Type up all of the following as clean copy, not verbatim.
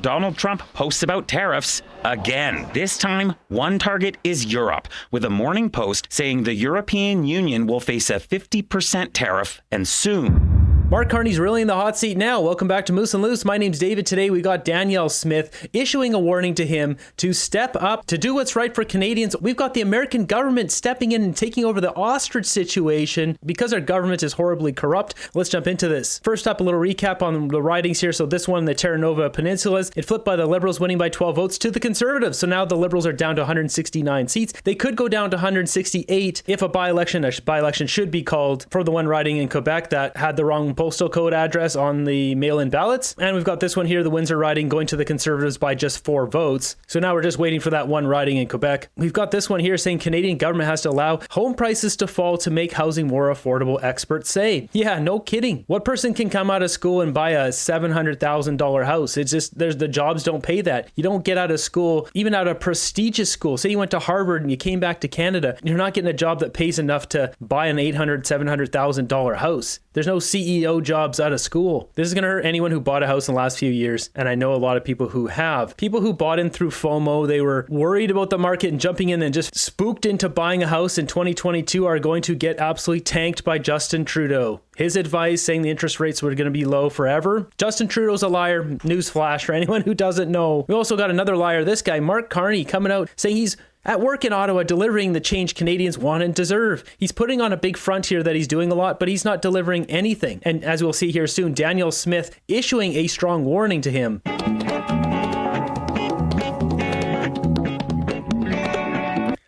Donald Trump posts about tariffs again. This time, one target is Europe, with a Morning Post saying the European Union will face a 50% tariff and soon. Mark Carney's really in the hot seat now. Welcome back to Moose and Loose. My name's David. Today we got Danielle Smith issuing a warning to him to step up, to do what's right for Canadians. We've got the American government stepping in and taking over the ostrich situation because our government is horribly corrupt. Let's jump into this. First up, a little recap on the ridings here. So this one, the Terra Nova Peninsulas, it flipped by the Liberals winning by 12 votes to the Conservatives. So now the Liberals are down to 169 seats. They could go down to 168 if a by-election should be called for the one riding in Quebec that had the wrong postal code address on the mail-in ballots. And we've got this one here, the Windsor riding, going to the Conservatives by just 4 votes. So now we're just waiting for that one riding in Quebec. We've got this one here saying Canadian government has to allow home prices to fall to make housing more affordable, experts say. Yeah, no kidding. What person can come out of school and buy a $700,000 house? It's just, the jobs don't pay that. You don't get out of school, even out of prestigious school. Say you went to Harvard and you came back to Canada, you're not getting a job that pays enough to buy an $800,000, $700,000 house. There's no CEO jobs out of school. This is going to hurt anyone who bought a house in the last few years. And I know a lot of people who have. People who bought in through FOMO, they were worried about the market and jumping in and just spooked into buying a house in 2022 are going to get absolutely tanked by Justin Trudeau. His advice saying the interest rates were going to be low forever. Justin Trudeau's a liar. Newsflash for anyone who doesn't know. We also got another liar. This guy, Mark Carney, coming out saying he's at work in Ottawa delivering the change Canadians want and deserve. He's putting on a big front here that he's doing a lot, but he's not delivering anything. And as we'll see here soon, Danielle Smith issuing a strong warning to him.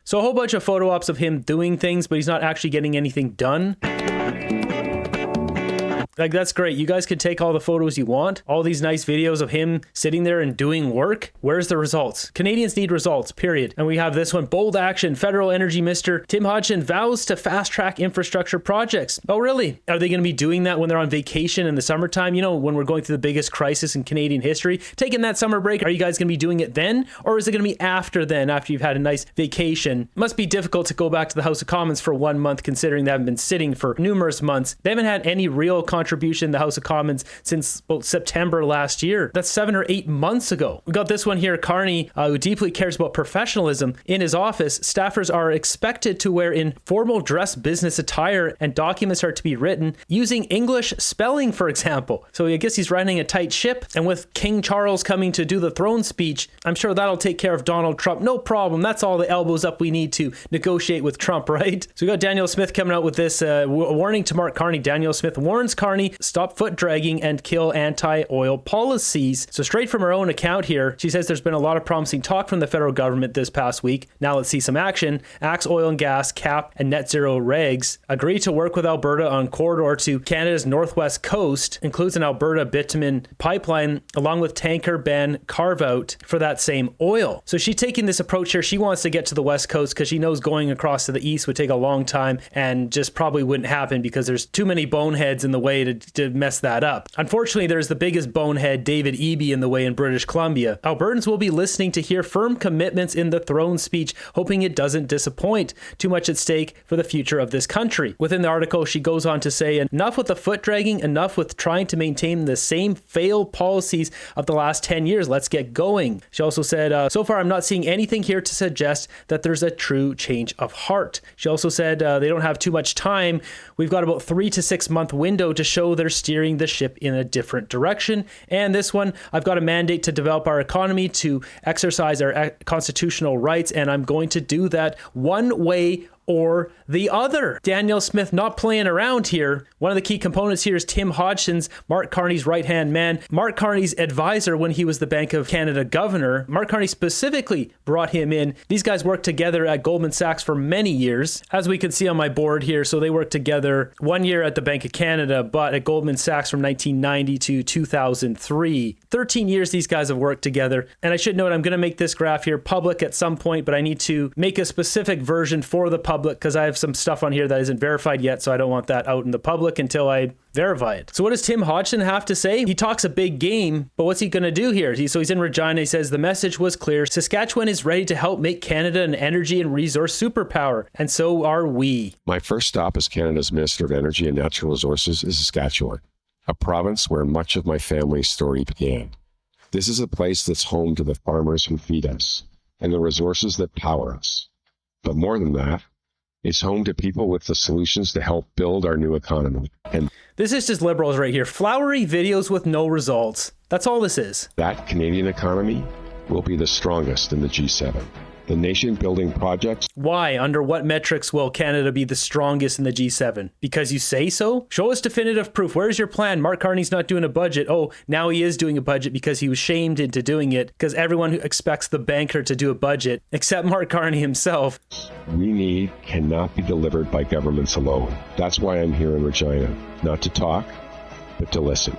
So a whole bunch of photo ops of him doing things, but he's not actually getting anything done. Like, that's great. You guys can take all the photos you want, all these nice videos of him sitting there and doing work. Where's the results? Canadians need results, period. And we have this one, bold action. Federal Energy Minister Tim Hodgson vows to fast track infrastructure projects. Oh, really? Are they going to be doing that when they're on vacation in the summertime? You know, when we're going through the biggest crisis in Canadian history, taking that summer break. Are you guys going to be doing it then? Or is it going to be after then, after you've had a nice vacation? It must be difficult to go back to the House of Commons for 1 month, considering they haven't been sitting for numerous months. They haven't had any real contribution in the House of Commons since about September last year. That's 7 or 8 months ago. We got this one here, Carney, who deeply cares about professionalism. In his office, staffers are expected to wear in formal dress business attire and documents are to be written using English spelling, for example. So I guess he's running a tight ship. And with King Charles coming to do the throne speech, I'm sure that'll take care of Donald Trump. No problem. That's all the elbows up we need to negotiate with Trump, right? So we got Danielle Smith coming out with this warning to Mark Carney. Danielle Smith warns Carney, stop foot dragging and kill anti-oil policies. So straight from her own account here, she says there's been a lot of promising talk from the federal government this past week. Now let's see some action. Axe oil and gas cap and net zero regs. Agree to work with Alberta on corridor to Canada's northwest coast. Includes an Alberta bitumen pipeline along with tanker ban carve out for that same oil. So she's taking this approach here. She wants to get to the west coast because she knows going across to the east would take a long time and just probably wouldn't happen because there's too many boneheads in the way to mess that up. Unfortunately, there's the biggest bonehead, David Eby, in the way in British Columbia. Albertans will be listening to hear firm commitments in the throne speech, hoping it doesn't disappoint. Too much at stake for the future of this country. Within the article, she goes on to say, enough with the foot dragging, enough with trying to maintain the same failed policies of the last 10 years. Let's get going. She also said, so far, I'm not seeing anything here to suggest that there's a true change of heart. She also said they don't have too much time. We've got about 3 to 6 month window to show they're steering the ship in a different direction. And this one, I've got a mandate to develop our economy, to exercise our constitutional rights, and I'm going to do that one way or the other. Danielle Smith not playing around here. One of the key components here is Tim Hodgson's, Mark Carney's right-hand man, Mark Carney's advisor when he was the Bank of Canada governor. Mark Carney specifically brought him in. These guys worked together at Goldman Sachs for many years, as we can see on my board here. So they worked together 1 year at the Bank of Canada, but at Goldman Sachs from 1990 to 2003. 13 years these guys have worked together. And I should note, I'm going to make this graph here public at some point, but I need to make a specific version for the public because I have some stuff on here that isn't verified yet, so I don't want that out in the public until I verify it. So what does Tim Hodgson have to say? He talks a big game, but what's he going to do here? So he's in Regina. He says the message was clear. Saskatchewan is ready to help make Canada an energy and resource superpower, and so are we. My first stop as Canada's Minister of Energy and Natural Resources is Saskatchewan, a province where much of my family's story began. This is a place that's home to the farmers who feed us and the resources that power us. But more than that, it's home to people with the solutions to help build our new economy. And This is just liberals right here. Flowery videos with no results. That's all this is. that Canadian economy will be the strongest in the G7. The nation-building projects Why? Under what metrics will Canada be the strongest in the G7? Because you say so? Show us definitive proof. Where's your plan? Mark Carney's not doing a budget. Oh, now he is doing a budget because he was shamed into doing it, because everyone who expects the banker to do a budget, except Mark Carney himself. we need cannot be delivered by governments alone. That's why I'm here in Regina. Not to talk, but to listen.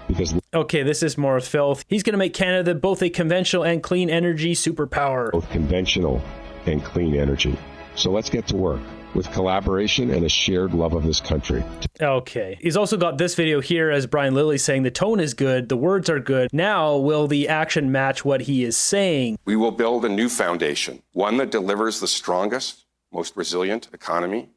Because Okay, this is more filth. He's going to make Canada both a conventional and clean energy superpower. both conventional and clean energy. So let's get to work with collaboration and a shared love of this country. Okay. He's also got this video here as Brian Lilly saying the tone is good, the words are good. Now, will the action match what he is saying? We will build a new foundation, one that delivers the strongest, most resilient economy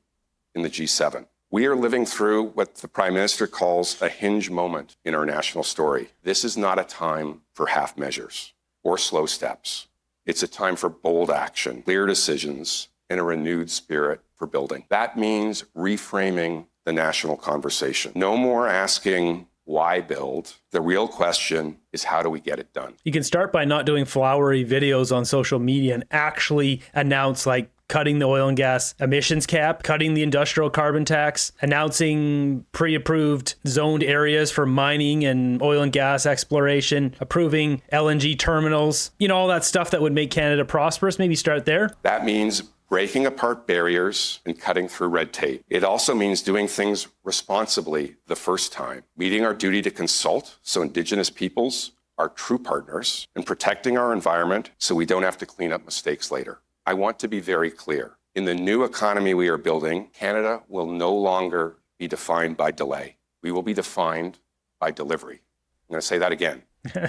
in the G7. We are living through what the Prime Minister calls a hinge moment in our national story. This is not a time for half measures or slow steps. It's a time for bold action, clear decisions, and a renewed spirit for building. That means reframing the national conversation. No more asking why build. The real question is, how do we get it done? You can start by not doing flowery videos on social media and actually announce, like, cutting the oil and gas emissions cap, cutting the industrial carbon tax, announcing pre-approved zoned areas for mining and oil and gas exploration, approving LNG terminals, you know, all that stuff that would make Canada prosperous. Maybe start there. That means breaking apart barriers and cutting through red tape. It also means doing things responsibly the first time, meeting our duty to consult so Indigenous peoples are true partners, and protecting our environment so we don't have to clean up mistakes later. I want to be very clear. In the new economy we are building, Canada will no longer be defined by delay. We will be defined by delivery. I'm going to say that again.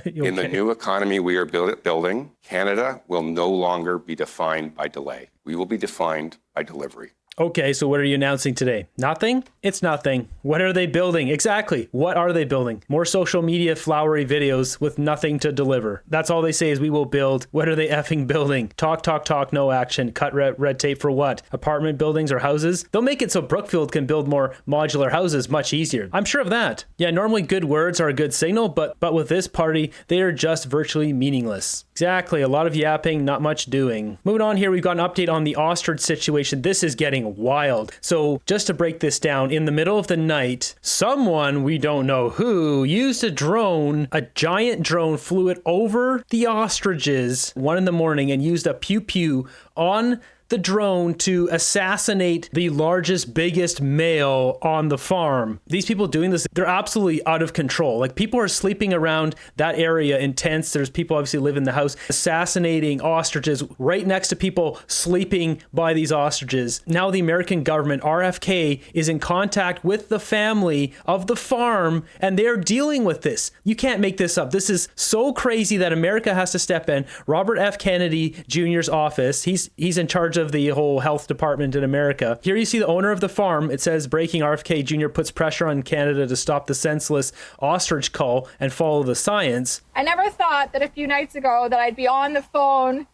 In the new economy we are building, Canada will no longer be defined by delay. We will be defined by delivery. Okay, so what are you announcing today? Nothing? It's nothing. What are they building? Exactly. What are they building? More social media flowery videos with nothing to deliver. That's all they say is we will build. What are they effing building? Talk, talk, talk, no action. Cut red tape for what? Apartment buildings or houses? They'll make it so Brookfield can build more modular houses much easier. I'm sure of that. Yeah, normally good words are a good signal, but with this party, they are just virtually meaningless. Exactly. A lot of yapping, not much doing. Moving on here, we've got an update on the ostrich situation. This is getting wild. So just to break this down, in the middle of the night, someone, we don't know who, used a drone, a giant drone, flew it over the ostriches 1 a.m. and used a pew-pew on the drone to assassinate the largest, biggest male on the farm. These people doing this, they're absolutely out of control. Like, people are sleeping around that area in tents. There's people obviously live in the house, assassinating ostriches right next to people sleeping by these ostriches. Now the American government, RFK, is in contact with the family of the farm, and they're dealing with this. You can't make this up. This is so crazy that America has to step in. Robert F. Kennedy Jr.'s office, he's in charge of the whole health department in America. Here you see the owner of the farm. It says, breaking, RFK Jr. puts pressure on Canada to stop the senseless ostrich cull and follow the science. I never thought that a few nights ago that I'd be on the phone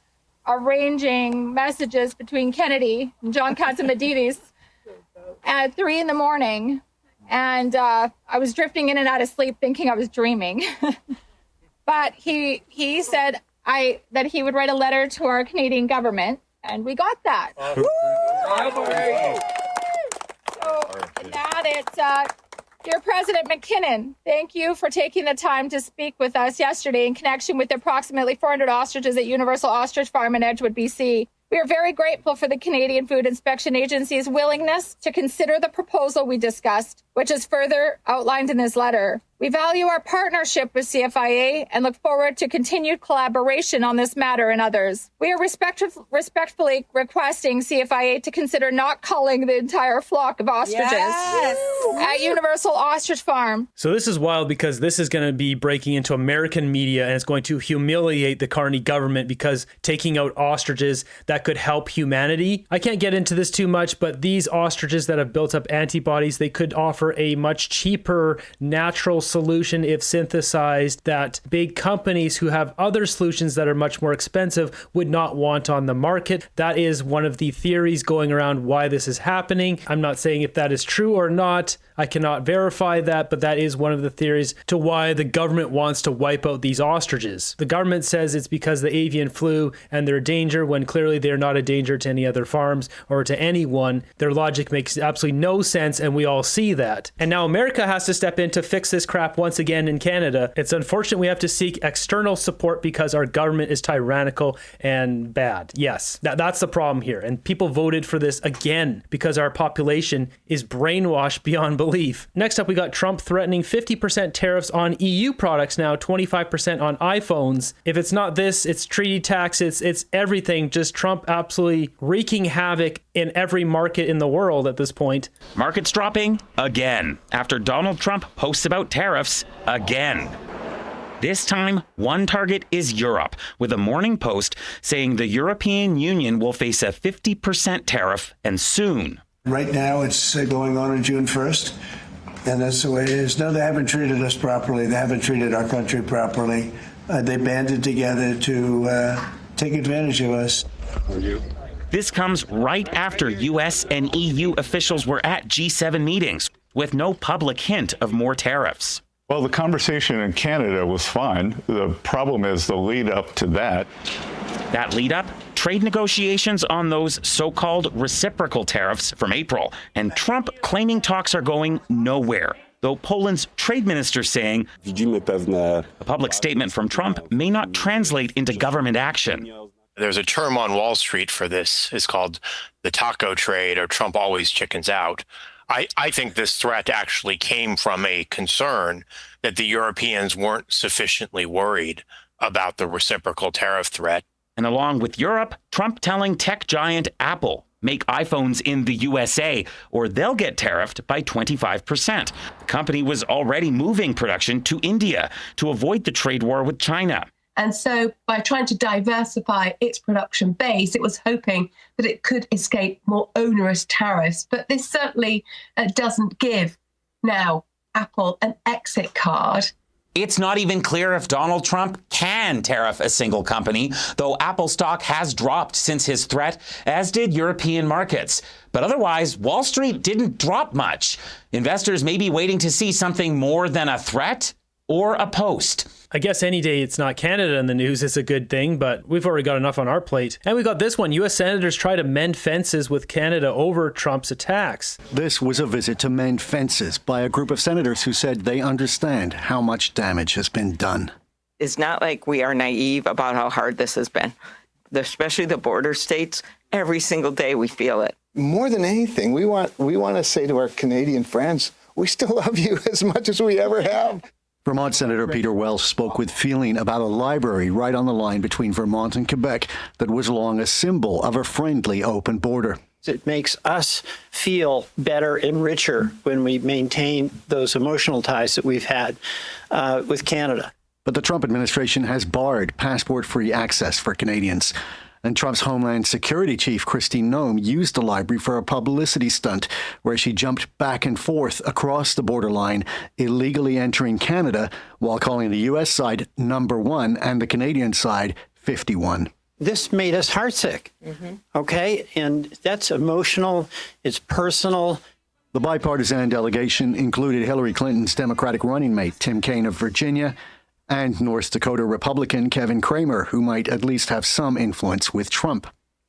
arranging messages between Kennedy and John Catsimatidis at 3 a.m. And I was drifting in and out of sleep thinking I was dreaming. But he said that he would write a letter to our Canadian government. And we got that. So, and that it's, dear President McKinnon, thank you for taking the time to speak with us yesterday in connection with the approximately 400 ostriches at Universal Ostrich Farm in Edgewood, BC. We are very grateful for the Canadian Food Inspection Agency's willingness to consider the proposal we discussed, which is further outlined in this letter. We value our partnership with CFIA and look forward to continued collaboration on this matter and others. We are respectfully requesting CFIA to consider not culling the entire flock of ostriches at Universal Ostrich Farm. So this is wild because this is going to be breaking into American media, and it's going to humiliate the Carney government because taking out ostriches that could help humanity. I can't get into this too much, but these ostriches that have built up antibodies, they could offer offer a much cheaper natural solution if synthesized that big companies who have other solutions that are much more expensive would not want on the market. That is one of the theories going around why this is happening. I'm not saying if that is true or not. I cannot verify that, but that is one of the theories to why the government wants to wipe out these ostriches. The government says it's because of the avian flu and they're a danger when clearly they're not a danger to any other farms or to anyone. Their logic makes absolutely no sense, and we all see that. And now America has to step in to fix this crap once again in Canada. It's unfortunate we have to seek external support because our government is tyrannical and bad. Yes, that's the problem here. And people voted for this again because our population is brainwashed beyond belief. Next up, we got Trump threatening 50% tariffs on EU products now, 25% on iPhones. If it's not this, it's treaty tax, it's everything. Just Trump absolutely wreaking havoc in every market in the world at this point. Markets dropping again after Donald Trump posts about tariffs again. This time, one target is Europe, with a Morning Post saying the European Union will face a 50% tariff and soon. Right now, it's going on June 1st, and that's the way it is. No, they haven't treated us properly. They haven't treated our country properly. They banded together to take advantage of us. This comes right after U.S. and EU officials were at G7 meetings, with no public hint of more tariffs. Well, the conversation in Canada was fine. The problem is the lead up to that. That lead up? Trade negotiations on those so-called reciprocal tariffs from April, and Trump claiming talks are going nowhere. Though Poland's trade minister saying a public statement from Trump may not translate into government action. There's a term on Wall Street for this. It's called the taco trade, or Trump always chickens out. I think this threat actually came from a concern that the Europeans weren't sufficiently worried about the reciprocal tariff threat. And along with Europe, Trump telling tech giant Apple, make iPhones in the USA or they'll get tariffed by 25%. The company was already moving production to India to avoid the trade war with China. And so by trying to diversify its production base, it was hoping that it could escape more onerous tariffs. But this certainly doesn't give now Apple an exit card. It's not even clear if Donald Trump can tariff a single company, though Apple stock has dropped since his threat, as did European markets. But otherwise, Wall Street didn't drop much. Investors may be waiting to see something more than a threat or a post. I guess any day it's not Canada in the news is a good thing, but we've already got enough on our plate. And we got this one. U.S. senators try to mend fences with Canada over Trump's attacks. This was a visit to mend fences by a group of senators who said they understand how much damage has been done. It's not like we are naive about how hard this has been, especially the border states. Every single day we feel it. More than anything, we want to say to our Canadian friends, we still love you as much as we ever have. Vermont Senator Peter Welch spoke with feeling about a library right on the line between Vermont and Quebec that was long a symbol of a friendly, open border. It makes us feel better and richer when we maintain those emotional ties that we've had with Canada. But the Trump administration has barred passport-free access for Canadians. And Trump's Homeland Security Chief, Christine Noem, used the library for a publicity stunt where she jumped back and forth across the borderline, illegally entering Canada while calling the U.S. side number 1 and the Canadian side 51. This made us heartsick, okay? And that's emotional. It's personal. The bipartisan delegation included Hillary Clinton's Democratic running mate, Tim Kaine of Virginia, and North Dakota Republican Kevin Cramer, who might at least have some influence with Trump.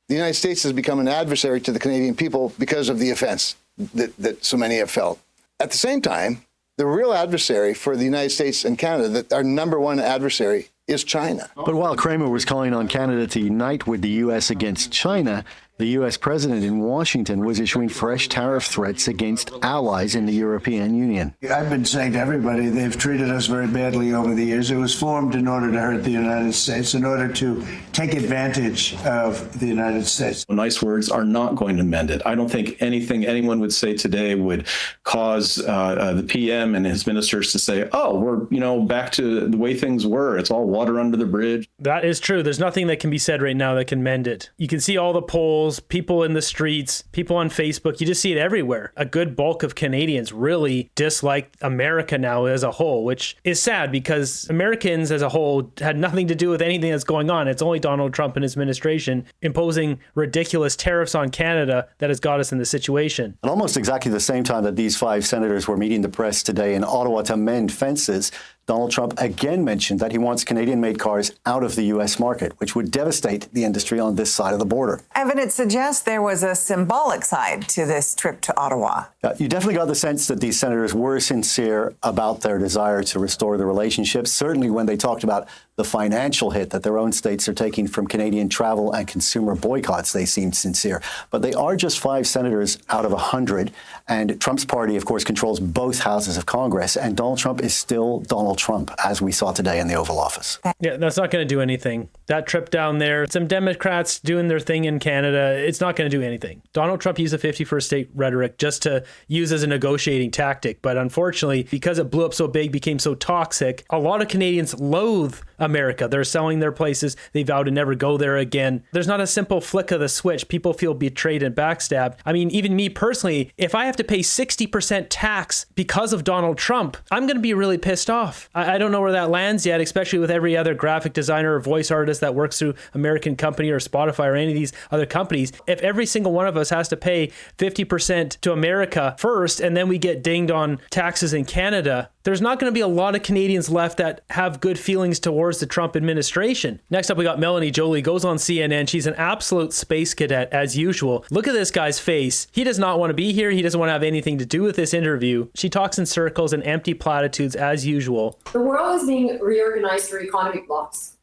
The United States has become an adversary to the Canadian people because of the offense that so many have felt. At the same time, the real adversary for the United States and Canada, that our number one adversary, is China. But while Cramer was calling on Canada to unite with the U.S. against China, the U.S. president in Washington was issuing fresh tariff threats against allies in the European Union. I've been saying to everybody, they've treated us very badly over the years. It was formed in order to hurt the United States, in order to take advantage of the United States. Nice words are not going to mend it. I don't think anything anyone would say today would cause the PM and his ministers to say, oh, we're back to the way things were. It's all water under the bridge. That is true. There's nothing that can be said right now that can mend it. You can see all the polls articles, people in the streets, people on Facebook. You just see it everywhere. A good bulk of Canadians really dislike America now as a whole, which is sad because Americans as a whole had nothing to do with anything that's going on. It's only Donald Trump and his administration imposing ridiculous tariffs on Canada that has got us in this situation. At almost exactly the same time that these 5 senators were meeting the press today in Ottawa to mend fences, Donald Trump again mentioned that he wants Canadian-made cars out of the U.S. market, which would devastate the industry on this side of the border. Evidence suggests there was a symbolic side to this trip to Ottawa. You definitely got the sense that these senators were sincere about their desire to restore the relationship. Certainly when they talked about the financial hit that their own states are taking from Canadian travel and consumer boycotts, they seemed sincere. But they are just 5 senators out of 100. And Trump's party, of course, controls both houses of Congress. And Donald Trump is still Donald Trump, as we saw today in the Oval Office. Yeah, that's not going to do anything. That trip down there, some Democrats doing their thing in Canada, it's not going to do anything. Donald Trump used the 51st state rhetoric just to use as a negotiating tactic. But unfortunately, because it blew up so big, became so toxic, a lot of Canadians loathe America. They're selling their places. They vow to never go there again. There's not a simple flick of the switch. People feel betrayed and backstabbed. I mean, even me personally, if I have to pay 60% tax because of Donald Trump, I'm going to be really pissed off. I don't know where that lands yet, especially with every other graphic designer or voice artist that works through American company or Spotify or any of these other companies. If every single one of us has to pay 50% to America first, and then we get dinged on taxes in Canada, there's not going to be a lot of Canadians left that have good feelings towards the Trump administration. Next up, we got Melanie Joly, goes on CNN. She's an absolute space cadet as usual. Look at this guy's face. He does not want to be here. He doesn't want to have anything to do with this interview. She talks in circles and empty platitudes as usual. The world is being reorganized through economic blocks.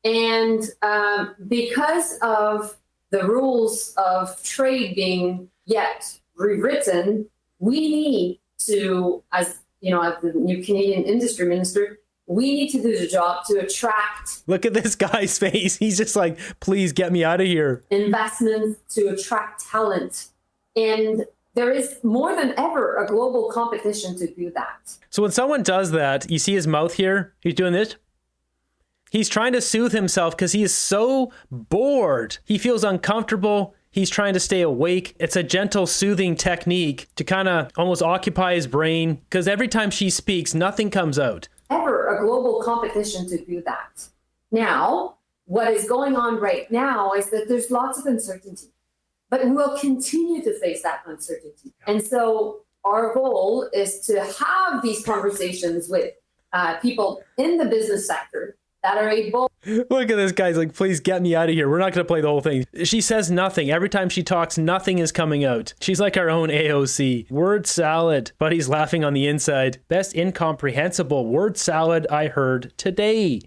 And because of the rules of trade being yet rewritten, we need to, as the new Canadian industry minister, we need to do the job to attract. Look at this guy's face. He's just like, please get me out of here. Investments to attract talent. And there is more than ever a global competition to do that. So when someone does that, you see his mouth here? He's doing this. He's trying to soothe himself because he is so bored. He feels uncomfortable. He's trying to stay awake. It's a gentle, soothing technique to kind of almost occupy his brain, because every time she speaks, nothing comes out. Ever a global competition to do that. Now, what is going on right now is that there's lots of uncertainty, but we will continue to face that uncertainty. And so our goal is to have these conversations with people in the business sector that are able. Look at this guy's like, please get me out of here. We're not going to play the whole thing. She says nothing. Every time she talks, nothing is coming out. She's like our own AOC. Word salad. But he's laughing on the inside. Best incomprehensible word salad I heard today.